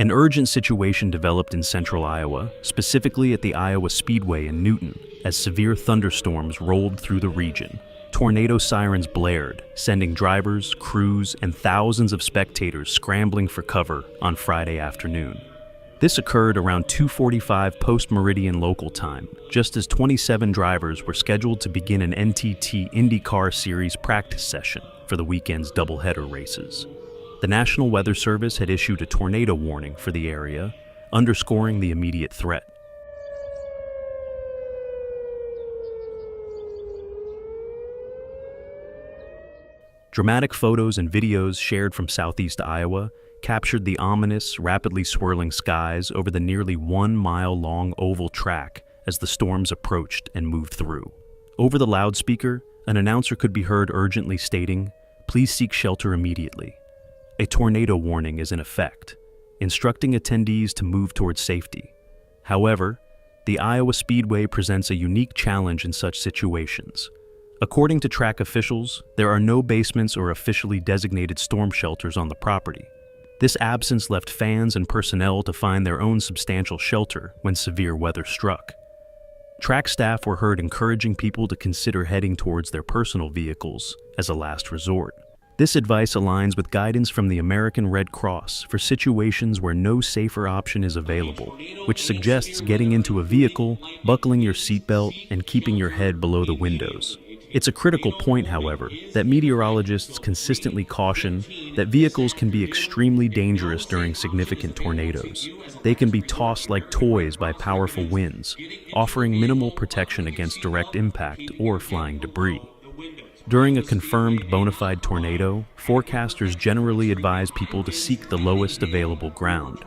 An urgent situation developed in central Iowa, specifically at the Iowa Speedway in Newton, as severe thunderstorms rolled through the region. Tornado sirens blared, sending drivers, crews, and thousands of spectators scrambling for cover on Friday afternoon. This occurred around 2:45 post-meridian local time, just as 27 drivers were scheduled to begin an NTT IndyCar Series practice session for the weekend's doubleheader races. The National Weather Service had issued a tornado warning for the area, underscoring the immediate threat. Dramatic photos and videos shared from southeast Iowa captured the ominous, rapidly swirling skies over the nearly 1-mile-long oval track as the storms approached and moved through. Over the loudspeaker, an announcer could be heard urgently stating, "Please seek shelter immediately." A tornado warning is in effect, instructing attendees to move towards safety. However, the Iowa Speedway presents a unique challenge in such situations. According to track officials, there are no basements or officially designated storm shelters on the property. This absence left fans and personnel to find their own substantial shelter when severe weather struck. Track staff were heard encouraging people to consider heading towards their personal vehicles as a last resort. This advice aligns with guidance from the American Red Cross for situations where no safer option is available, which suggests getting into a vehicle, buckling your seatbelt, and keeping your head below the windows. It's a critical point, however, that meteorologists consistently caution that vehicles can be extremely dangerous during significant tornadoes. They can be tossed like toys by powerful winds, offering minimal protection against direct impact or flying debris. During a confirmed bona fide tornado, forecasters generally advise people to seek the lowest available ground,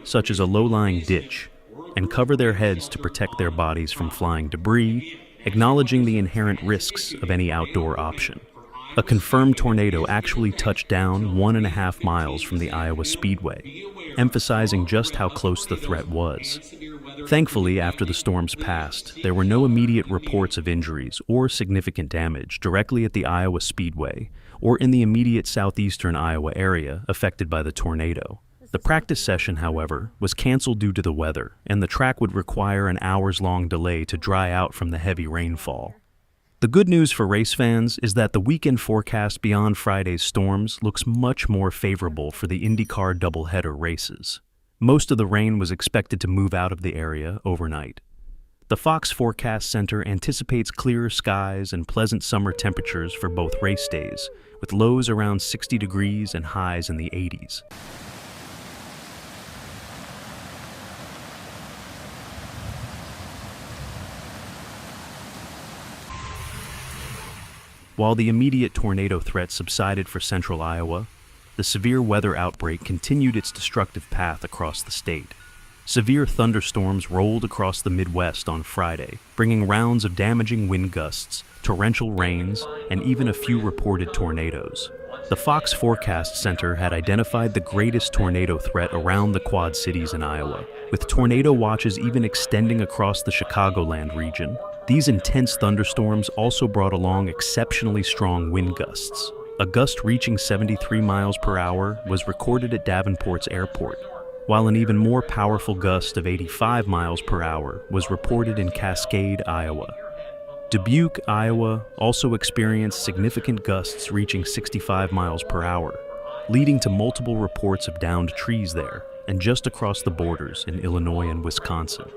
such as a low-lying ditch, and cover their heads to protect their bodies from flying debris, acknowledging the inherent risks of any outdoor option. A confirmed tornado actually touched down 1.5 miles from the Iowa Speedway, emphasizing just how close the threat was. Thankfully, after the storms passed, there were no immediate reports of injuries or significant damage directly at the Iowa Speedway or in the immediate southeastern Iowa area affected by the tornado. The practice session, however, was canceled due to the weather, and the track would require an hours-long delay to dry out from the heavy rainfall. The good news for race fans is that the weekend forecast beyond Friday's storms looks much more favorable for the IndyCar doubleheader races. Most of the rain was expected to move out of the area overnight. The Fox Forecast Center anticipates clearer skies and pleasant summer temperatures for both race days, with lows around 60 degrees and highs in the 80s. While the immediate tornado threat subsided for central Iowa, the severe weather outbreak continued its destructive path across the state. Severe thunderstorms rolled across the Midwest on Friday, bringing rounds of damaging wind gusts, torrential rains, and even a few reported tornadoes. The Fox Forecast Center had identified the greatest tornado threat around the Quad Cities in Iowa, with tornado watches even extending across the Chicagoland region. These intense thunderstorms also brought along exceptionally strong wind gusts. A gust reaching 73 miles per hour was recorded at Davenport's airport, while an even more powerful gust of 85 miles per hour was reported in Cascade, Iowa. Dubuque, Iowa also experienced significant gusts reaching 65 miles per hour, leading to multiple reports of downed trees there and just across the borders in Illinois and Wisconsin.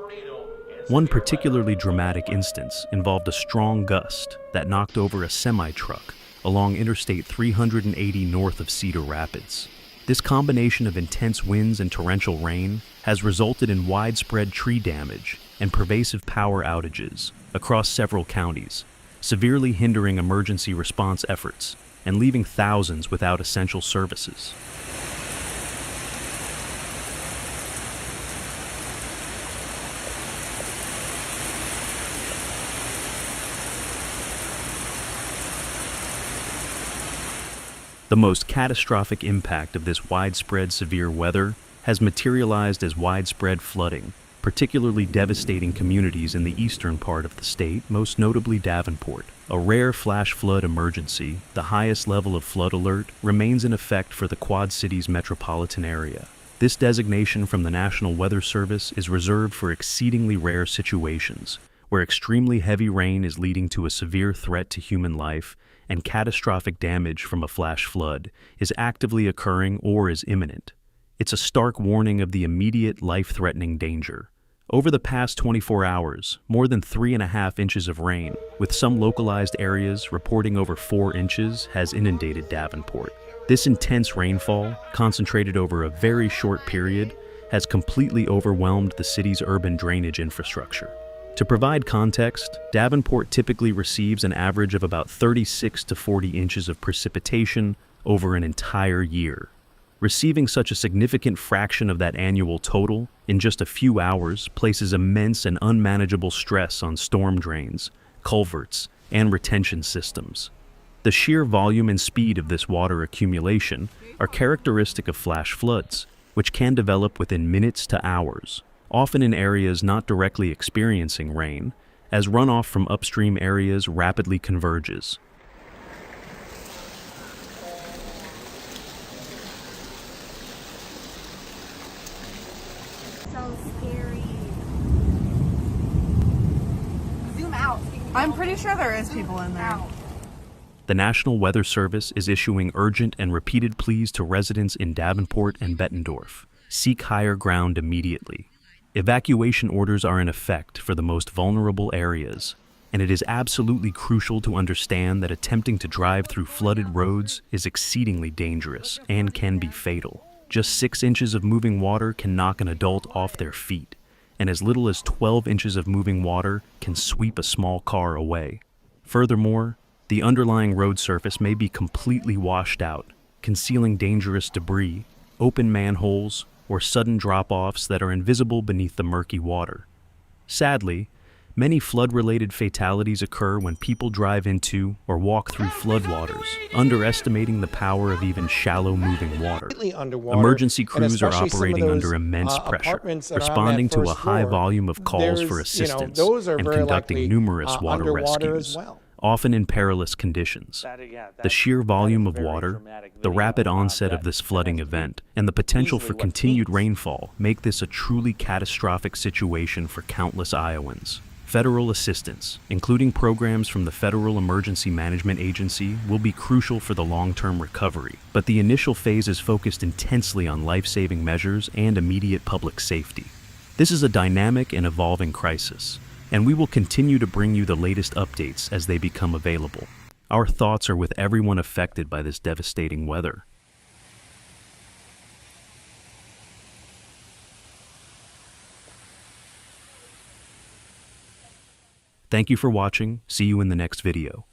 One particularly dramatic instance involved a strong gust that knocked over a semi-truck along Interstate 380 north of Cedar Rapids. This combination of intense winds and torrential rain has resulted in widespread tree damage and pervasive power outages across several counties, severely hindering emergency response efforts and leaving thousands without essential services. The most catastrophic impact of this widespread severe weather has materialized as widespread flooding, particularly devastating communities in the eastern part of the state, most notably Davenport. A rare flash flood emergency, the highest level of flood alert, remains in effect for the Quad Cities metropolitan area. This designation from the National Weather Service is reserved for exceedingly rare situations, where extremely heavy rain is leading to a severe threat to human life and catastrophic damage from a flash flood is actively occurring or is imminent. It's a stark warning of the immediate life-threatening danger. Over the past 24 hours, more than 3.5 inches of rain, with some localized areas reporting over 4 inches, has inundated Davenport. This intense rainfall, concentrated over a very short period, has completely overwhelmed the city's urban drainage infrastructure. To provide context, Davenport typically receives an average of about 36 to 40 inches of precipitation over an entire year. Receiving such a significant fraction of that annual total in just a few hours places immense and unmanageable stress on storm drains, culverts, and retention systems. The sheer volume and speed of this water accumulation are characteristic of flash floods, which can develop within minutes to hours, often in areas not directly experiencing rain, as runoff from upstream areas rapidly converges. So scary. Zoom out. I'm pretty sure there is people in there. The National Weather Service is issuing urgent and repeated pleas to residents in Davenport and Bettendorf. Seek higher ground immediately. Evacuation orders are in effect for the most vulnerable areas, and it is absolutely crucial to understand that attempting to drive through flooded roads is exceedingly dangerous and can be fatal. Just 6 inches of moving water can knock an adult off their feet, and as little as 12 inches of moving water can sweep a small car away. Furthermore, the underlying road surface may be completely washed out, concealing dangerous debris, open manholes, or sudden drop-offs that are invisible beneath the murky water. Sadly, many flood-related fatalities occur when people drive into or walk through floodwaters, underestimating the power of even shallow moving water. Emergency crews are operating under immense pressure, responding to a high volume of calls for assistance and conducting numerous water rescues, often in perilous conditions. The sheer volume of water, the rapid onset of this flooding event, and the potential for continued rainfall make this a truly catastrophic situation for countless Iowans. Federal assistance, including programs from the Federal Emergency Management Agency, will be crucial for the long-term recovery, but the initial phase is focused intensely on life-saving measures and immediate public safety. This is a dynamic and evolving crisis, and we will continue to bring you the latest updates as they become available. Our thoughts are with everyone affected by this devastating weather. Thank you for watching. See you in the next video.